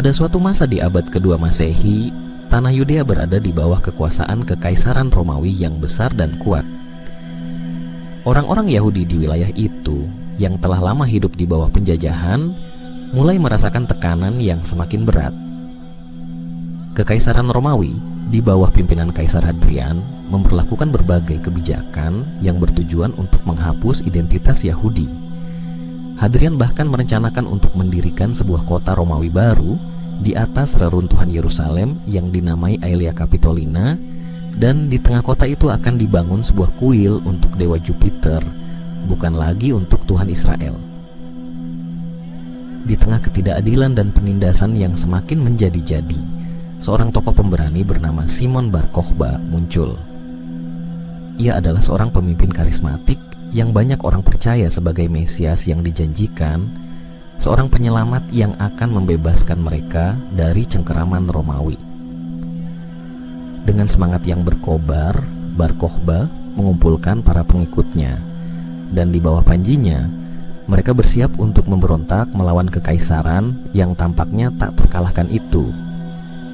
Pada suatu masa di abad kedua Masehi, tanah Yudea berada di bawah kekuasaan Kekaisaran Romawi yang besar dan kuat. Orang-orang Yahudi di wilayah itu yang telah lama hidup di bawah penjajahan mulai merasakan tekanan yang semakin berat. Kekaisaran Romawi di bawah pimpinan Kaisar Hadrian memperlakukan berbagai kebijakan yang bertujuan untuk menghapus identitas Yahudi. Hadrian bahkan merencanakan untuk mendirikan sebuah kota Romawi baru di atas reruntuhan Yerusalem yang dinamai Aelia Capitolina, dan di tengah kota itu akan dibangun sebuah kuil untuk dewa Jupiter, bukan lagi untuk Tuhan Israel. Di tengah ketidakadilan dan penindasan yang semakin menjadi-jadi, seorang tokoh pemberani bernama Simon Bar Kokhba muncul. Ia adalah seorang pemimpin karismatik yang banyak orang percaya sebagai Mesias yang dijanjikan, seorang penyelamat yang akan membebaskan mereka dari cengkeraman Romawi. Dengan semangat yang berkobar, Bar Kokhba mengumpulkan para pengikutnya, dan di bawah panjinya, mereka bersiap untuk memberontak melawan kekaisaran yang tampaknya tak terkalahkan itu.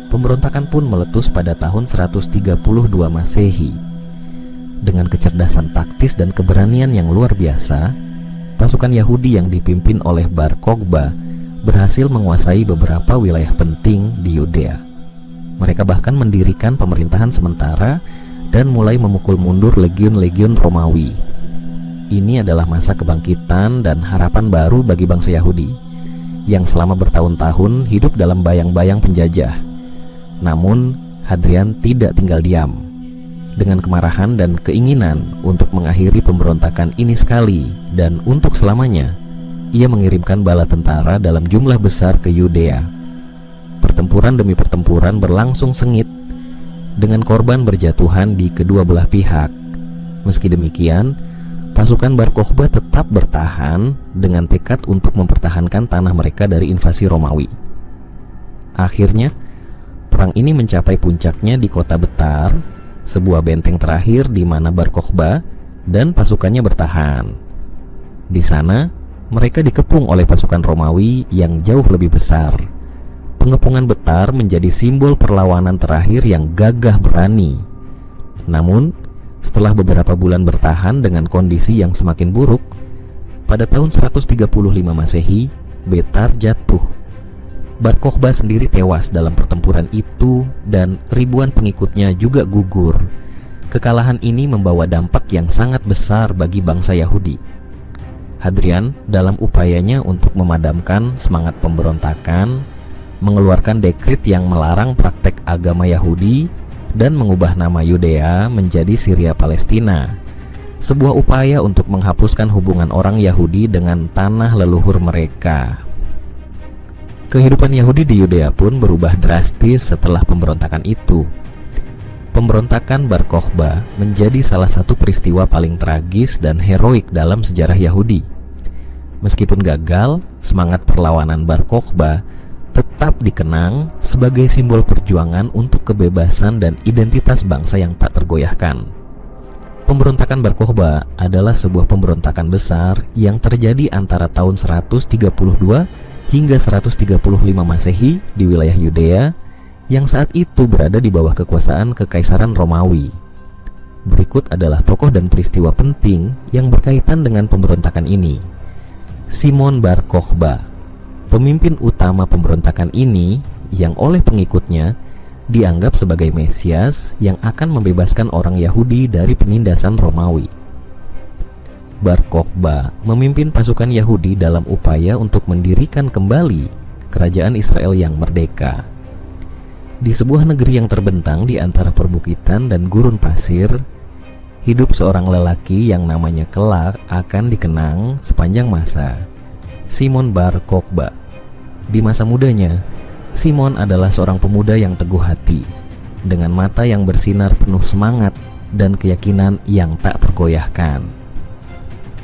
Pemberontakan pun meletus pada tahun 132 Masehi. Dengan kecerdasan taktis dan keberanian yang luar biasa, pasukan Yahudi yang dipimpin oleh Bar Kokhba berhasil menguasai beberapa wilayah penting di Yudea. Mereka bahkan mendirikan pemerintahan sementara dan mulai memukul mundur legiun-legiun Romawi. Ini adalah masa kebangkitan dan harapan baru bagi bangsa Yahudi yang selama bertahun-tahun hidup dalam bayang-bayang penjajah. Namun, Hadrian tidak tinggal diam. Dengan kemarahan dan keinginan untuk mengakhiri pemberontakan ini sekali dan untuk selamanya, ia mengirimkan bala tentara dalam jumlah besar ke Yudea. Pertempuran demi pertempuran berlangsung sengit, dengan korban berjatuhan di kedua belah pihak. Meski demikian, pasukan Bar Kokhba tetap bertahan dengan tekad untuk mempertahankan tanah mereka dari invasi Romawi. Akhirnya, perang ini mencapai puncaknya di kota Betar, sebuah benteng terakhir di mana Bar Kokhba dan pasukannya bertahan. Di sana, mereka dikepung oleh pasukan Romawi yang jauh lebih besar. Pengepungan Betar menjadi simbol perlawanan terakhir yang gagah berani. Namun, setelah beberapa bulan bertahan dengan kondisi yang semakin buruk, pada tahun 135 Masehi, Betar jatuh. Bar Kokhba sendiri tewas dalam pertempuran itu dan ribuan pengikutnya juga gugur. Kekalahan ini membawa dampak yang sangat besar bagi bangsa Yahudi. Hadrian dalam upayanya untuk memadamkan semangat pemberontakan, mengeluarkan dekrit yang melarang praktek agama Yahudi dan mengubah nama Yudea menjadi Syria Palestina. Sebuah upaya untuk menghapuskan hubungan orang Yahudi dengan tanah leluhur mereka. Kehidupan Yahudi di Yudea pun berubah drastis setelah pemberontakan itu. Pemberontakan Bar Kokhba menjadi salah satu peristiwa paling tragis dan heroik dalam sejarah Yahudi. Meskipun gagal, semangat perlawanan Bar Kokhba tetap dikenang sebagai simbol perjuangan untuk kebebasan dan identitas bangsa yang tak tergoyahkan. Pemberontakan Bar Kokhba adalah sebuah pemberontakan besar yang terjadi antara tahun 132 hingga 135 Masehi di wilayah Yudea yang saat itu berada di bawah kekuasaan Kekaisaran Romawi. Berikut adalah tokoh dan peristiwa penting yang berkaitan dengan pemberontakan ini. Simon Bar Kokhba, pemimpin utama pemberontakan ini yang oleh pengikutnya dianggap sebagai Mesias yang akan membebaskan orang Yahudi dari penindasan Romawi. Bar Kokhba memimpin pasukan Yahudi dalam upaya untuk mendirikan kembali kerajaan Israel yang merdeka. Di sebuah negeri yang terbentang di antara perbukitan dan gurun pasir, hidup seorang lelaki yang namanya kelak akan dikenang sepanjang masa, Simon Bar Kokhba. Di masa mudanya, Simon adalah seorang pemuda yang teguh hati, dengan mata yang bersinar penuh semangat dan keyakinan yang tak tergoyahkan.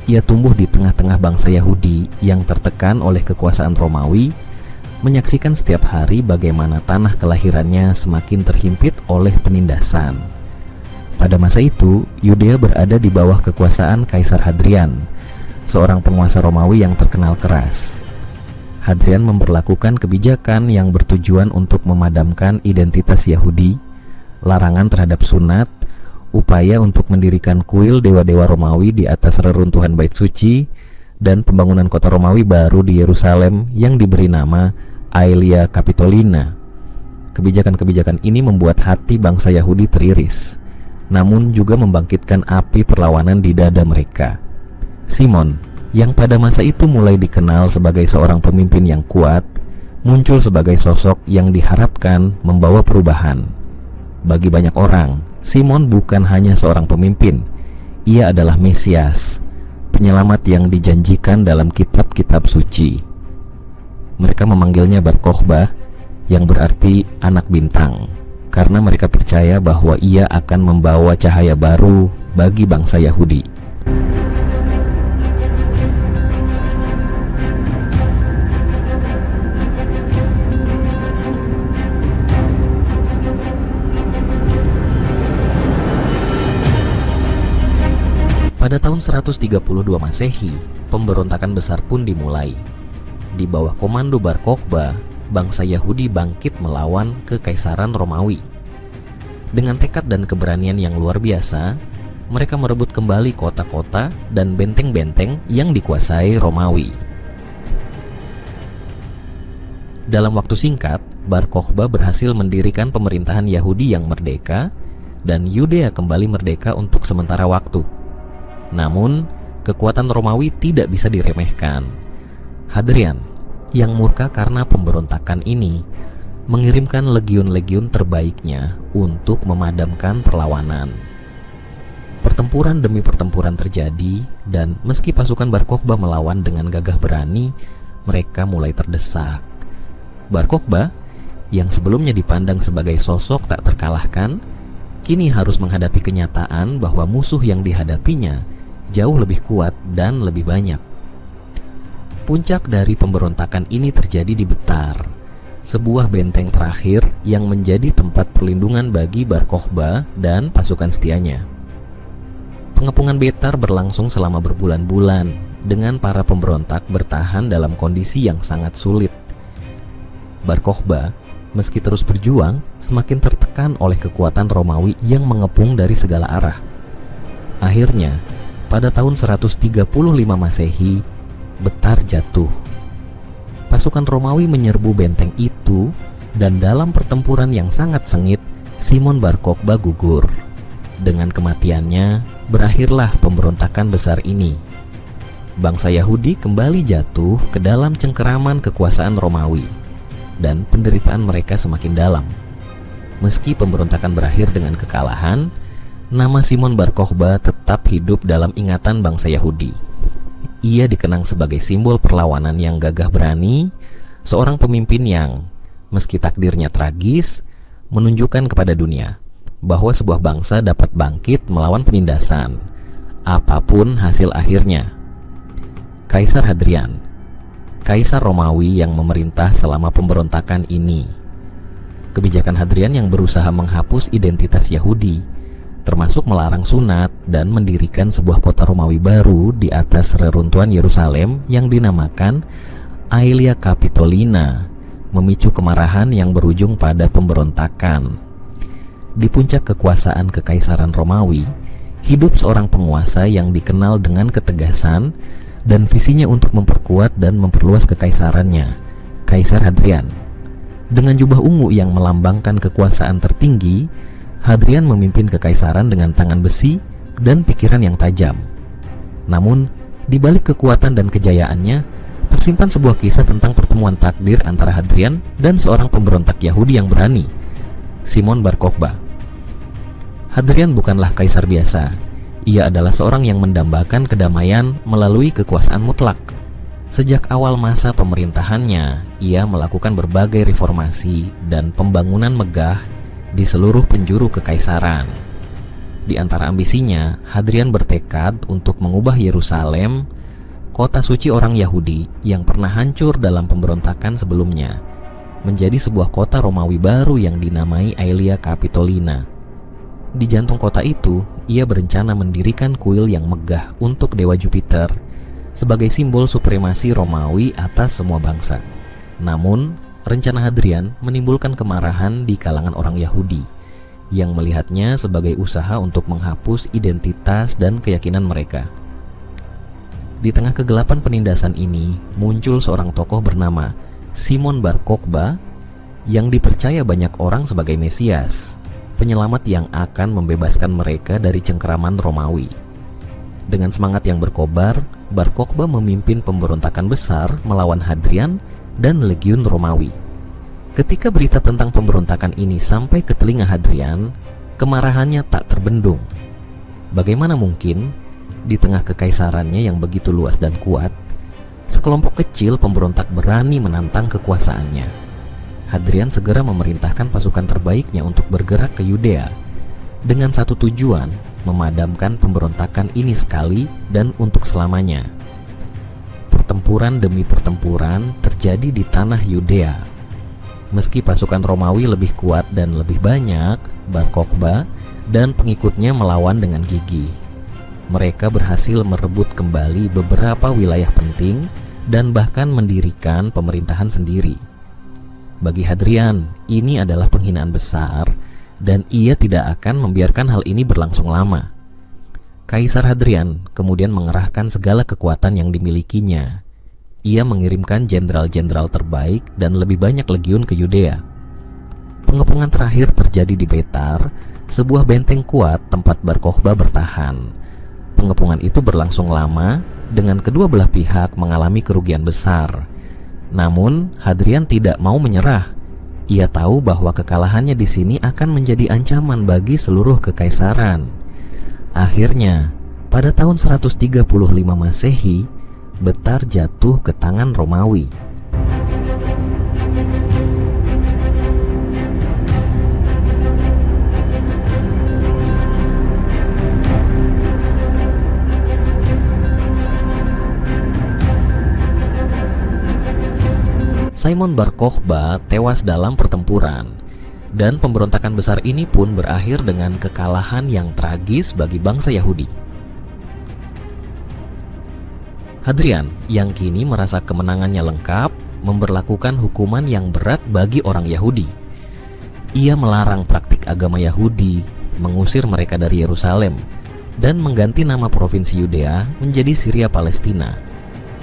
Ia tumbuh di tengah-tengah bangsa Yahudi yang tertekan oleh kekuasaan Romawi, menyaksikan setiap hari bagaimana tanah kelahirannya semakin terhimpit oleh penindasan. Pada masa itu, Yudea berada di bawah kekuasaan Kaisar Hadrian, seorang penguasa Romawi yang terkenal keras. Hadrian memberlakukan kebijakan yang bertujuan untuk memadamkan identitas Yahudi, larangan terhadap sunat, upaya untuk mendirikan kuil dewa-dewa Romawi di atas reruntuhan Bait Suci, dan pembangunan kota Romawi baru di Yerusalem yang diberi nama Aelia Capitolina. Kebijakan-kebijakan ini membuat hati bangsa Yahudi teriris, namun juga membangkitkan api perlawanan di dada mereka. Simon, yang pada masa itu mulai dikenal sebagai seorang pemimpin yang kuat, muncul sebagai sosok yang diharapkan membawa perubahan. Bagi banyak orang, Simon bukan hanya seorang pemimpin, ia adalah Mesias, penyelamat yang dijanjikan dalam kitab-kitab suci. Mereka memanggilnya Bar Kokhba, yang berarti anak bintang, karena mereka percaya bahwa ia akan membawa cahaya baru bagi bangsa Yahudi. Pada tahun 132 Masehi, pemberontakan besar pun dimulai. Di bawah komando Bar Kokhba, bangsa Yahudi bangkit melawan Kekaisaran Romawi. Dengan tekad dan keberanian yang luar biasa, mereka merebut kembali kota-kota dan benteng-benteng yang dikuasai Romawi. Dalam waktu singkat, Bar Kokhba berhasil mendirikan pemerintahan Yahudi yang merdeka, dan Yudea kembali merdeka untuk sementara waktu. Namun, kekuatan Romawi tidak bisa diremehkan. Hadrian, yang murka karena pemberontakan ini, mengirimkan legiun-legiun terbaiknya untuk memadamkan perlawanan. Pertempuran demi pertempuran terjadi, dan meski pasukan Bar Kokhba melawan dengan gagah berani, mereka mulai terdesak. Bar Kokhba, yang sebelumnya dipandang sebagai sosok tak terkalahkan, kini harus menghadapi kenyataan bahwa musuh yang dihadapinya jauh lebih kuat dan lebih banyak. Puncak dari pemberontakan ini terjadi di Betar, sebuah benteng terakhir yang menjadi tempat perlindungan bagi Bar Kokhba dan pasukan setianya. Pengepungan Betar berlangsung selama berbulan-bulan, dengan para pemberontak bertahan dalam kondisi yang sangat sulit. Bar Kokhba, meski terus berjuang, semakin tertekan oleh kekuatan Romawi yang mengepung dari segala arah. Akhirnya, pada tahun 135 Masehi, Betar jatuh. Pasukan Romawi menyerbu benteng itu, dan dalam pertempuran yang sangat sengit, Simon Bar Kokhba gugur. Dengan kematiannya, berakhirlah pemberontakan besar ini. Bangsa Yahudi kembali jatuh ke dalam cengkeraman kekuasaan Romawi, dan penderitaan mereka semakin dalam. Meski pemberontakan berakhir dengan kekalahan, nama Simon Bar Kokhba tetap hidup dalam ingatan bangsa Yahudi. Ia dikenang sebagai simbol perlawanan yang gagah berani, seorang pemimpin yang, meski takdirnya tragis, menunjukkan kepada dunia bahwa sebuah bangsa dapat bangkit melawan penindasan, apapun hasil akhirnya. Kaisar Hadrian, Kaisar Romawi yang memerintah selama pemberontakan ini. Kebijakan Hadrian yang berusaha menghapus identitas Yahudi termasuk melarang sunat dan mendirikan sebuah kota Romawi baru di atas reruntuhan Yerusalem yang dinamakan Aelia Capitolina, memicu kemarahan yang berujung pada pemberontakan. Di puncak kekuasaan Kekaisaran Romawi, hidup seorang penguasa yang dikenal dengan ketegasan dan visinya untuk memperkuat dan memperluas kekaisarannya, Kaisar Hadrian. Dengan jubah ungu yang melambangkan kekuasaan tertinggi, Hadrian memimpin kekaisaran dengan tangan besi dan pikiran yang tajam. Namun, di balik kekuatan dan kejayaannya, tersimpan sebuah kisah tentang pertemuan takdir antara Hadrian dan seorang pemberontak Yahudi yang berani, Simon Bar Kokhba. Hadrian bukanlah kaisar biasa. Ia adalah seorang yang mendambakan kedamaian melalui kekuasaan mutlak. Sejak awal masa pemerintahannya, ia melakukan berbagai reformasi dan pembangunan megah di seluruh penjuru kekaisaran. Di antara ambisinya, Hadrian bertekad untuk mengubah Yerusalem, kota suci orang Yahudi yang pernah hancur dalam pemberontakan sebelumnya, menjadi sebuah kota Romawi baru yang dinamai Aelia Capitolina. Di jantung kota itu, ia berencana mendirikan kuil yang megah untuk Dewa Jupiter sebagai simbol supremasi Romawi atas semua bangsa. Namun, rencana Hadrian menimbulkan kemarahan di kalangan orang Yahudi yang melihatnya sebagai usaha untuk menghapus identitas dan keyakinan mereka. Di tengah kegelapan penindasan ini, muncul seorang tokoh bernama Simon Bar Kokhba yang dipercaya banyak orang sebagai Mesias, penyelamat yang akan membebaskan mereka dari cengkeraman Romawi. Dengan semangat yang berkobar, Bar Kokhba memimpin pemberontakan besar melawan Hadrian dan legiun Romawi. Ketika berita tentang pemberontakan ini sampai ke telinga Hadrian, kemarahannya tak terbendung. Bagaimana mungkin di tengah kekaisarannya yang begitu luas dan kuat, sekelompok kecil pemberontak berani menantang kekuasaannya? Hadrian segera memerintahkan pasukan terbaiknya untuk bergerak ke Yudea dengan satu tujuan, memadamkan pemberontakan ini sekali dan untuk selamanya. Pertempuran demi pertempuran terjadi di tanah Yudea. Meski pasukan Romawi lebih kuat dan lebih banyak, Bar Kokhba dan pengikutnya melawan dengan gigih. Mereka berhasil merebut kembali beberapa wilayah penting dan bahkan mendirikan pemerintahan sendiri. Bagi Hadrian, ini adalah penghinaan besar dan ia tidak akan membiarkan hal ini berlangsung lama. Kaisar Hadrian kemudian mengerahkan segala kekuatan yang dimilikinya. Ia mengirimkan jenderal-jenderal terbaik dan lebih banyak legiun ke Yudea. Pengepungan terakhir terjadi di Betar, sebuah benteng kuat tempat Bar Kokhba bertahan. Pengepungan itu berlangsung lama dengan kedua belah pihak mengalami kerugian besar. Namun, Hadrian tidak mau menyerah. Ia tahu bahwa kekalahannya di sini akan menjadi ancaman bagi seluruh kekaisaran. Akhirnya, pada tahun 135 Masehi, Betar jatuh ke tangan Romawi. Simon Bar Kokhba tewas dalam pertempuran, dan pemberontakan besar ini pun berakhir dengan kekalahan yang tragis bagi bangsa Yahudi. Hadrian yang kini merasa kemenangannya lengkap memberlakukan hukuman yang berat bagi orang Yahudi. Ia melarang praktik agama Yahudi, mengusir mereka dari Yerusalem, dan mengganti nama provinsi Yudea menjadi Syria Palestina,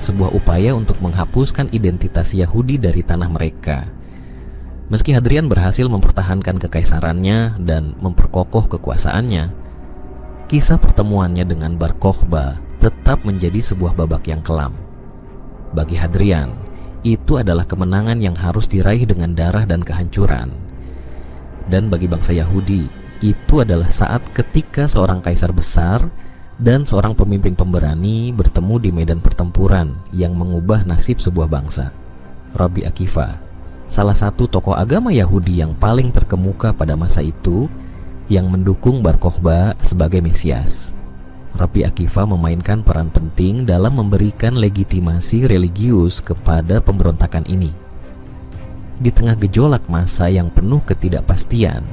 sebuah upaya untuk menghapuskan identitas Yahudi dari tanah mereka. Meski Hadrian berhasil mempertahankan kekaisarannya dan memperkokoh kekuasaannya, kisah pertemuannya dengan Bar Kokhba tetap menjadi sebuah babak yang kelam. Bagi Hadrian, itu adalah kemenangan yang harus diraih dengan darah dan kehancuran. Dan bagi bangsa Yahudi, itu adalah saat ketika seorang kaisar besar dan seorang pemimpin pemberani bertemu di medan pertempuran yang mengubah nasib sebuah bangsa. Rabbi Akiva, salah satu tokoh agama Yahudi yang paling terkemuka pada masa itu, yang mendukung Bar Kokhba sebagai Mesias. Rabbi Akiva memainkan peran penting dalam memberikan legitimasi religius kepada pemberontakan ini. Di tengah gejolak masa yang penuh ketidakpastian,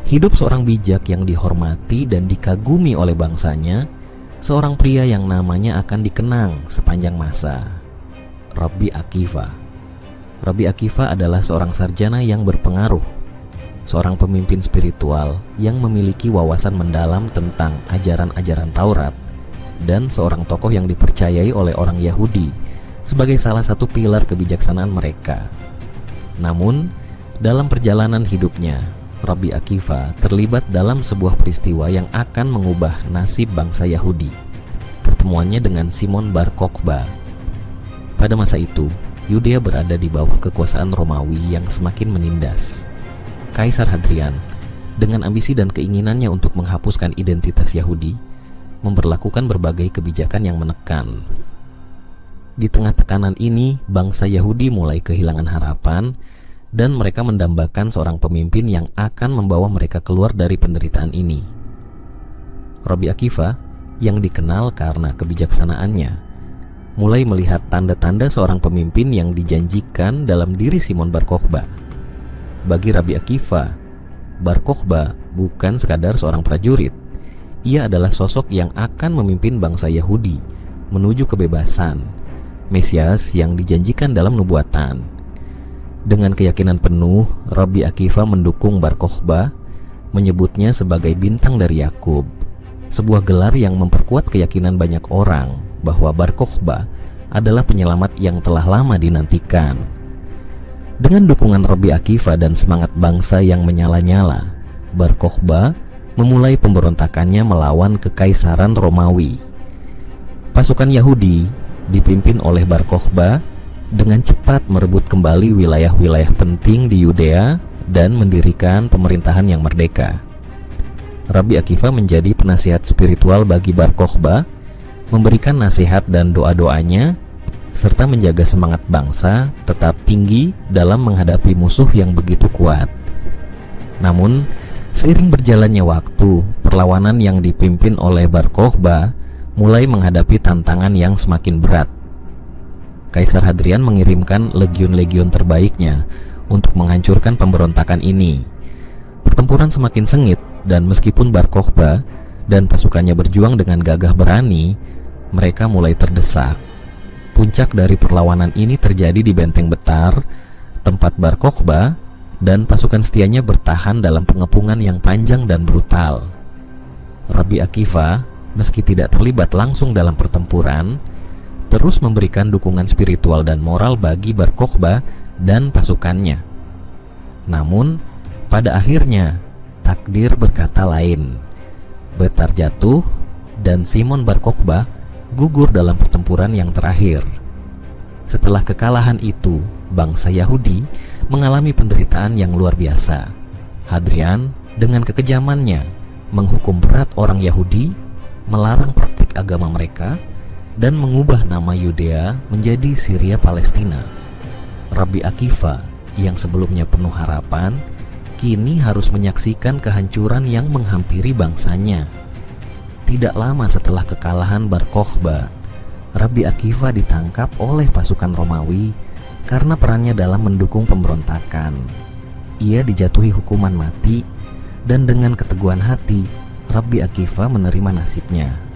Hidup seorang bijak yang dihormati dan dikagumi oleh bangsanya, seorang pria yang namanya akan dikenang sepanjang masa. Rabbi Akiva. Rabbi Akiva adalah seorang sarjana yang berpengaruh, seorang pemimpin spiritual yang memiliki wawasan mendalam tentang ajaran-ajaran Taurat, dan seorang tokoh yang dipercayai oleh orang Yahudi sebagai salah satu pilar kebijaksanaan mereka. Namun, dalam perjalanan hidupnya, Rabbi Akiva terlibat dalam sebuah peristiwa yang akan mengubah nasib bangsa Yahudi. Pertemuannya dengan Simon Bar Kokhba. Pada masa itu, Yudea berada di bawah kekuasaan Romawi yang semakin menindas. Kaisar Hadrian, dengan ambisi dan keinginannya untuk menghapuskan identitas Yahudi, memberlakukan berbagai kebijakan yang menekan. Di tengah tekanan ini, bangsa Yahudi mulai kehilangan harapan, dan mereka mendambakan seorang pemimpin yang akan membawa mereka keluar dari penderitaan ini. Rabbi Akiva, yang dikenal karena kebijaksanaannya, mulai melihat tanda-tanda seorang pemimpin yang dijanjikan dalam diri Simon Bar Kokhba. Bagi Rabbi Akiva, Bar Kokhba bukan sekadar seorang prajurit. Ia adalah sosok yang akan memimpin bangsa Yahudi menuju kebebasan, Mesias yang dijanjikan dalam nubuatan. Dengan keyakinan penuh, Rabbi Akiva mendukung Bar Kokhba, menyebutnya sebagai bintang dari Yakub, sebuah gelar yang memperkuat keyakinan banyak orang bahwa Bar Kokhba adalah penyelamat yang telah lama dinantikan. Dengan dukungan Rabbi Akiva dan semangat bangsa yang menyala-nyala, Bar Kokhba memulai pemberontakannya melawan kekaisaran Romawi. Pasukan Yahudi dipimpin oleh Bar Kokhba dengan cepat merebut kembali wilayah-wilayah penting di Yudea dan mendirikan pemerintahan yang merdeka. Rabbi Akiva menjadi penasihat spiritual bagi Bar Kokhba, memberikan nasihat dan doa-doanya, serta menjaga semangat bangsa tetap tinggi dalam menghadapi musuh yang begitu kuat. Namun, seiring berjalannya waktu, perlawanan yang dipimpin oleh Bar Kokhba mulai menghadapi tantangan yang semakin berat. Kaisar Hadrian mengirimkan legiun-legiun terbaiknya untuk menghancurkan pemberontakan ini. Pertempuran semakin sengit, dan meskipun Bar Kokhba dan pasukannya berjuang dengan gagah berani, mereka mulai terdesak. Puncak dari perlawanan ini terjadi di Benteng Betar, tempat Bar Kokhba dan pasukan setianya bertahan dalam pengepungan yang panjang dan brutal. Rabbi Akiva, meski tidak terlibat langsung dalam pertempuran, terus memberikan dukungan spiritual dan moral bagi Bar Kokhba dan pasukannya. Namun, pada akhirnya, takdir berkata lain. Betar jatuh, dan Simon Bar Kokhba gugur dalam pertempuran yang terakhir. Setelah kekalahan itu, bangsa Yahudi mengalami penderitaan yang luar biasa. Hadrian, dengan kekejamannya, menghukum berat orang Yahudi, melarang praktik agama mereka, dan mengubah nama Yudea menjadi Syria Palestina. Rabbi Akiva yang sebelumnya penuh harapan, kini harus menyaksikan kehancuran yang menghampiri bangsanya. Tidak lama setelah kekalahan Bar Kokhba, Rabbi Akiva ditangkap oleh pasukan Romawi karena perannya dalam mendukung pemberontakan. Ia dijatuhi hukuman mati, dan dengan keteguhan hati, Rabbi Akiva menerima nasibnya.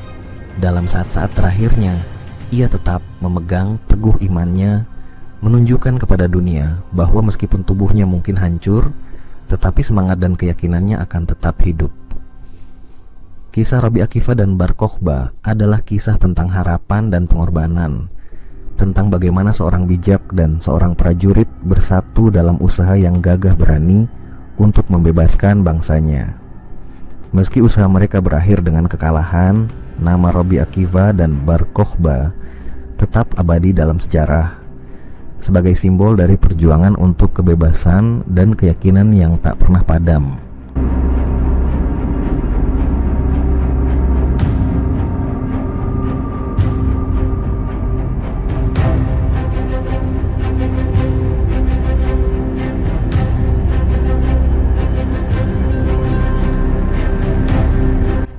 Dalam saat-saat terakhirnya, ia tetap memegang teguh imannya, menunjukkan kepada dunia bahwa meskipun tubuhnya mungkin hancur, tetapi semangat dan keyakinannya akan tetap hidup. Kisah Rabbi Akiva dan Bar Kokhba adalah kisah tentang harapan dan pengorbanan, tentang bagaimana seorang bijak dan seorang prajurit bersatu dalam usaha yang gagah berani untuk membebaskan bangsanya. Meski usaha mereka berakhir dengan kekalahan, nama Rabbi Akiva dan Bar Kokhba tetap abadi dalam sejarah sebagai simbol dari perjuangan untuk kebebasan dan keyakinan yang tak pernah padam.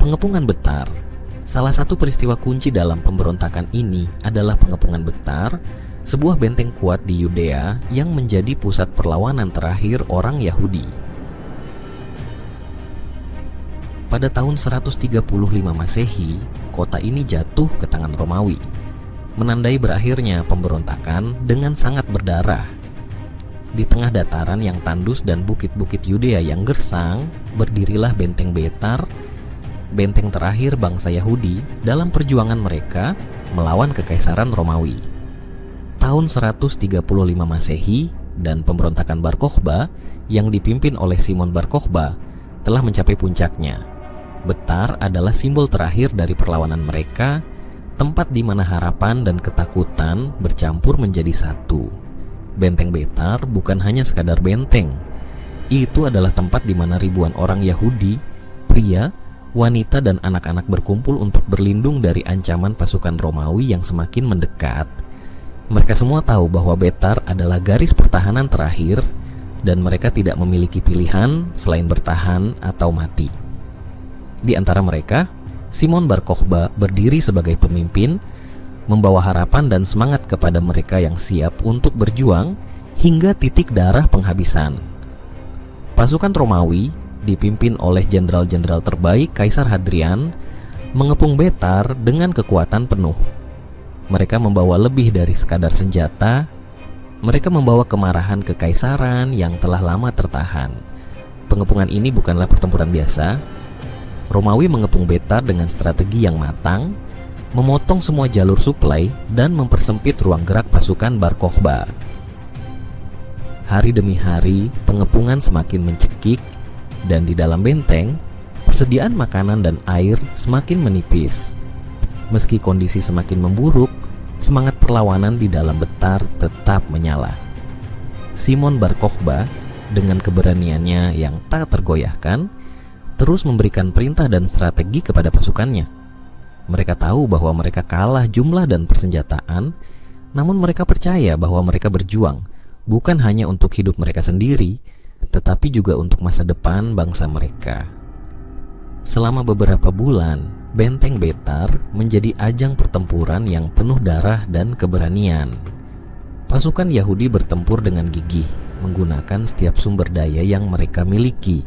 Pengepungan Betar. Salah satu peristiwa kunci dalam pemberontakan ini adalah pengepungan Betar, sebuah benteng kuat di Yudea yang menjadi pusat perlawanan terakhir orang Yahudi. pada tahun 135 Masehi, kota ini jatuh ke tangan Romawi, menandai berakhirnya pemberontakan dengan sangat berdarah. Di tengah dataran yang tandus dan bukit-bukit Yudea yang gersang, berdirilah benteng Betar, benteng terakhir bangsa Yahudi dalam perjuangan mereka melawan kekaisaran Romawi. Tahun 135 Masehi dan pemberontakan Bar Kokhba yang dipimpin oleh Simon Bar Kokhba telah mencapai puncaknya. Betar adalah simbol terakhir dari perlawanan mereka, tempat di mana harapan dan ketakutan bercampur menjadi satu. Benteng Betar bukan hanya sekadar benteng. Itu adalah tempat di mana ribuan orang Yahudi, pria, wanita, dan anak-anak berkumpul untuk berlindung dari ancaman pasukan Romawi yang semakin mendekat. Mereka semua tahu bahwa Betar adalah garis pertahanan terakhir dan mereka tidak memiliki pilihan selain bertahan atau mati. Di antara mereka, Simon Bar Kokhba berdiri sebagai pemimpin, membawa harapan dan semangat kepada mereka yang siap untuk berjuang hingga titik darah penghabisan. Pasukan Romawi dipimpin oleh jenderal-jenderal terbaik Kaisar Hadrian mengepung Betar dengan kekuatan penuh. Mereka membawa lebih dari sekadar senjata. Mereka membawa kemarahan kekaisaran yang telah lama tertahan. Pengepungan ini bukanlah pertempuran biasa. Romawi mengepung Betar dengan strategi yang matang, memotong semua jalur suplai dan mempersempit ruang gerak pasukan Bar Kokhba. Hari demi hari, pengepungan semakin mencekik, dan di dalam benteng, persediaan makanan dan air semakin menipis. Meski kondisi semakin memburuk, semangat perlawanan di dalam Betar tetap menyala. Simon Bar Kokhba, dengan keberaniannya yang tak tergoyahkan, terus memberikan perintah dan strategi kepada pasukannya. Mereka tahu bahwa mereka kalah jumlah dan persenjataan, namun mereka percaya bahwa mereka berjuang bukan hanya untuk hidup mereka sendiri, tetapi juga untuk masa depan bangsa mereka. Selama beberapa bulan, benteng Betar menjadi ajang pertempuran yang penuh darah dan keberanian. Pasukan Yahudi bertempur dengan gigih, menggunakan setiap sumber daya yang mereka miliki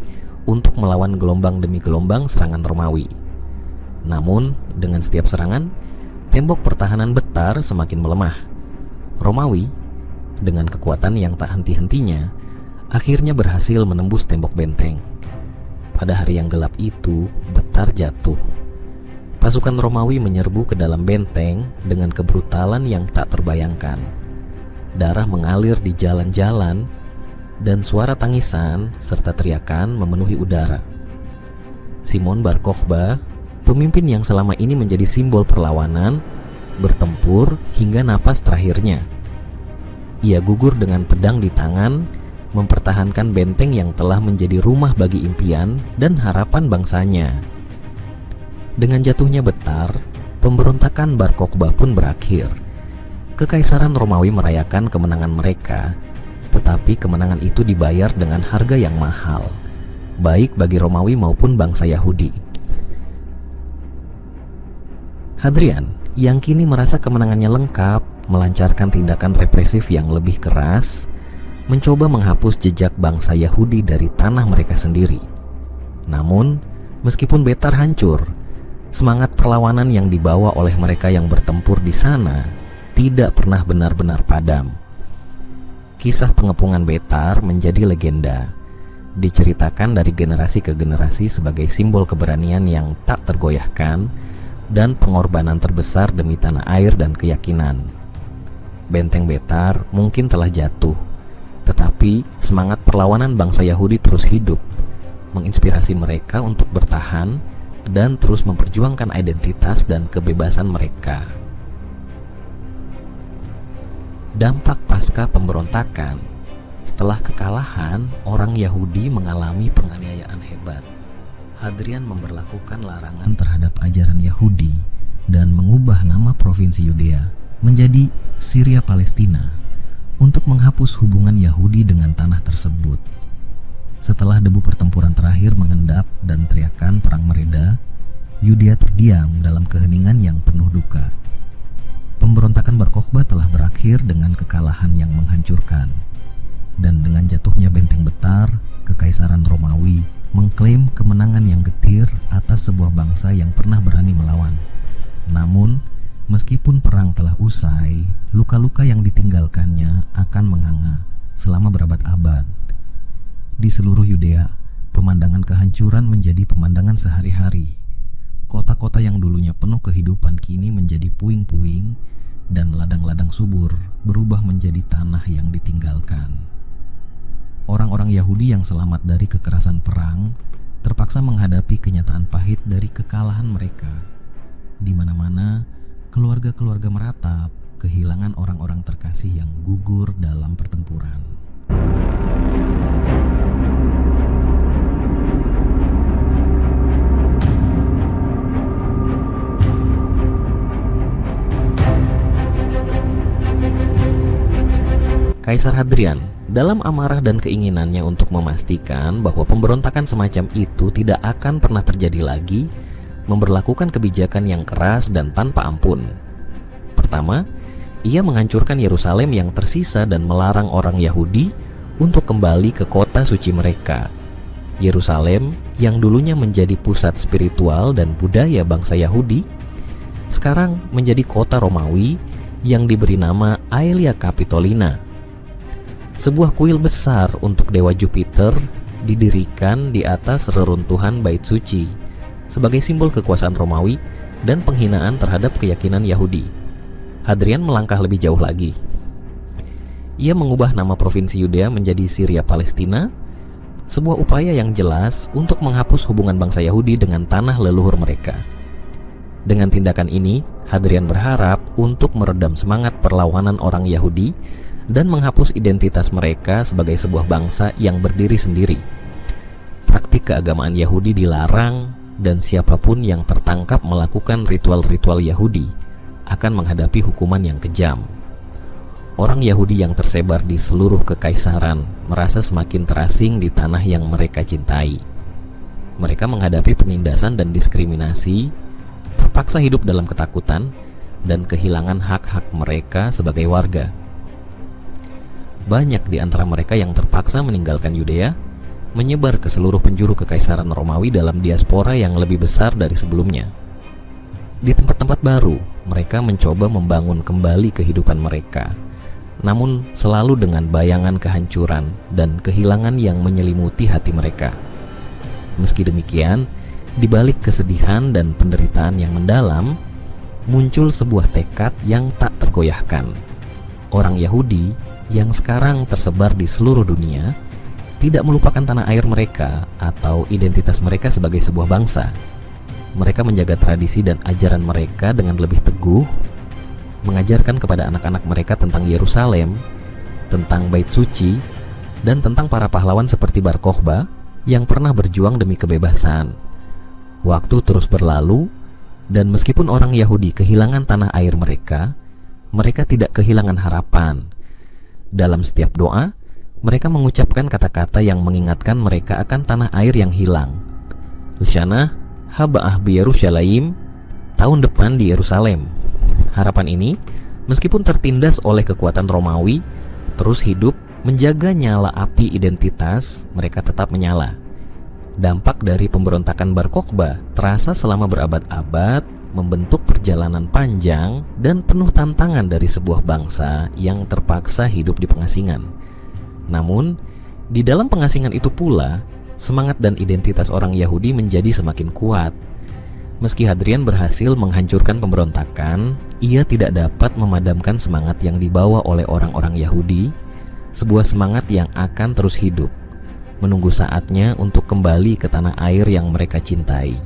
untuk melawan gelombang demi gelombang serangan Romawi. Namun, dengan setiap serangan, tembok pertahanan Betar semakin melemah. Romawi, dengan kekuatan yang tak henti-hentinya, akhirnya berhasil menembus tembok benteng. Pada hari yang gelap itu, Betar jatuh. Pasukan Romawi menyerbu ke dalam benteng dengan kebrutalan yang tak terbayangkan. Darah mengalir di jalan-jalan, dan suara tangisan serta teriakan memenuhi udara. Simon Bar Kokhba, pemimpin yang selama ini menjadi simbol perlawanan, bertempur hingga napas terakhirnya. Ia gugur dengan pedang di tangan, mempertahankan benteng yang telah menjadi rumah bagi impian dan harapan bangsanya. Dengan jatuhnya Betar, pemberontakan Bar Kokhba pun berakhir. Kekaisaran Romawi merayakan kemenangan mereka, tetapi kemenangan itu dibayar dengan harga yang mahal, baik bagi Romawi maupun bangsa Yahudi. Hadrian, yang kini merasa kemenangannya lengkap, melancarkan tindakan represif yang lebih keras, mencoba menghapus jejak bangsa Yahudi dari tanah mereka sendiri. Namun, meskipun Betar hancur, semangat perlawanan yang dibawa oleh mereka yang bertempur di sana tidak pernah benar-benar padam. Kisah pengepungan Betar menjadi legenda, diceritakan dari generasi ke generasi sebagai simbol keberanian yang tak tergoyahkan dan pengorbanan terbesar demi tanah air dan keyakinan. Benteng Betar mungkin telah jatuh, tetapi semangat perlawanan bangsa Yahudi terus hidup, menginspirasi mereka untuk bertahan dan terus memperjuangkan identitas dan kebebasan mereka. Dampak pasca pemberontakan. Setelah kekalahan, orang Yahudi mengalami penganiayaan hebat. Hadrian memberlakukan larangan terhadap ajaran Yahudi dan mengubah nama provinsi Yudea menjadi Syria Palestina untuk menghapus hubungan Yahudi dengan tanah tersebut. Setelah debu pertempuran terakhir mengendap dan teriakan perang mereda, Yudea terdiam dalam keheningan yang penuh duka. Pemberontakan Bar Kokhba telah berakhir dengan kekalahan yang menghancurkan, dan dengan jatuhnya benteng Betar, Kekaisaran Romawi mengklaim kemenangan yang getir atas sebuah bangsa yang pernah berani melawan. Namun, meskipun perang telah usai, luka-luka yang ditinggalkannya akan menganga selama berabad-abad. Di seluruh Yudea, pemandangan kehancuran menjadi pemandangan sehari-hari. Kota-kota yang dulunya penuh kehidupan kini menjadi puing-puing, dan ladang-ladang subur berubah menjadi tanah yang ditinggalkan. Orang-orang Yahudi yang selamat dari kekerasan perang terpaksa menghadapi kenyataan pahit dari kekalahan mereka. Di mana-mana, keluarga-keluarga meratap kehilangan orang-orang terkasih yang gugur dalam pertempuran. Kaisar Hadrian dalam amarah dan keinginannya untuk memastikan bahwa pemberontakan semacam itu tidak akan pernah terjadi lagi, memberlakukan kebijakan yang keras dan tanpa ampun. Pertama, ia menghancurkan Yerusalem yang tersisa dan melarang orang Yahudi untuk kembali ke kota suci mereka. Yerusalem yang dulunya menjadi pusat spiritual dan budaya bangsa Yahudi, sekarang menjadi kota Romawi yang diberi nama Aelia Capitolina. Sebuah kuil besar untuk dewa Jupiter didirikan di atas reruntuhan Bait Suci sebagai simbol kekuasaan Romawi dan penghinaan terhadap keyakinan Yahudi. Hadrian melangkah lebih jauh lagi. Ia mengubah nama provinsi Yudea menjadi Syria Palestina, sebuah upaya yang jelas untuk menghapus hubungan bangsa Yahudi dengan tanah leluhur mereka. Dengan tindakan ini, Hadrian berharap untuk meredam semangat perlawanan orang Yahudi dan menghapus identitas mereka sebagai sebuah bangsa yang berdiri sendiri. Praktik keagamaan Yahudi dilarang, dan siapapun yang tertangkap melakukan ritual-ritual Yahudi akan menghadapi hukuman yang kejam. Orang Yahudi yang tersebar di seluruh kekaisaran merasa semakin terasing di tanah yang mereka cintai. Mereka menghadapi penindasan dan diskriminasi, terpaksa hidup dalam ketakutan, dan kehilangan hak-hak mereka sebagai warga. Banyak di antara mereka yang terpaksa meninggalkan Yudea, menyebar ke seluruh penjuru kekaisaran Romawi dalam diaspora yang lebih besar dari sebelumnya. Di tempat-tempat baru, mereka mencoba membangun kembali kehidupan mereka, namun selalu dengan bayangan kehancuran dan kehilangan yang menyelimuti hati mereka. Meski demikian, di balik kesedihan dan penderitaan yang mendalam, muncul sebuah tekad yang tak tergoyahkan. Orang Yahudi yang sekarang tersebar di seluruh dunia tidak melupakan tanah air mereka atau identitas mereka sebagai sebuah bangsa. Mereka menjaga tradisi dan ajaran mereka dengan lebih teguh, mengajarkan kepada anak-anak mereka tentang Yerusalem, tentang Bait Suci, dan tentang para pahlawan seperti Bar Kokhba yang pernah berjuang demi kebebasan. Waktu terus berlalu, dan meskipun orang Yahudi kehilangan tanah air mereka, mereka tidak kehilangan harapan. Dalam setiap doa, mereka mengucapkan kata-kata yang mengingatkan mereka akan tanah air yang hilang. Lusyana haba'ah bi Yerusalem, tahun depan di Yerusalem. Harapan ini, meskipun tertindas oleh kekuatan Romawi, terus hidup menjaga nyala api identitas mereka tetap menyala. Dampak dari pemberontakan Bar Kokhba terasa selama berabad-abad, membentuk perjalanan panjang dan penuh tantangan dari sebuah bangsa yang terpaksa hidup di pengasingan. Namun, di dalam pengasingan itu pula, semangat dan identitas orang Yahudi menjadi semakin kuat. Meski Hadrian berhasil menghancurkan pemberontakan, ia tidak dapat memadamkan semangat yang dibawa oleh orang-orang Yahudi, sebuah semangat yang akan terus hidup, menunggu saatnya untuk kembali ke tanah air yang mereka cintai.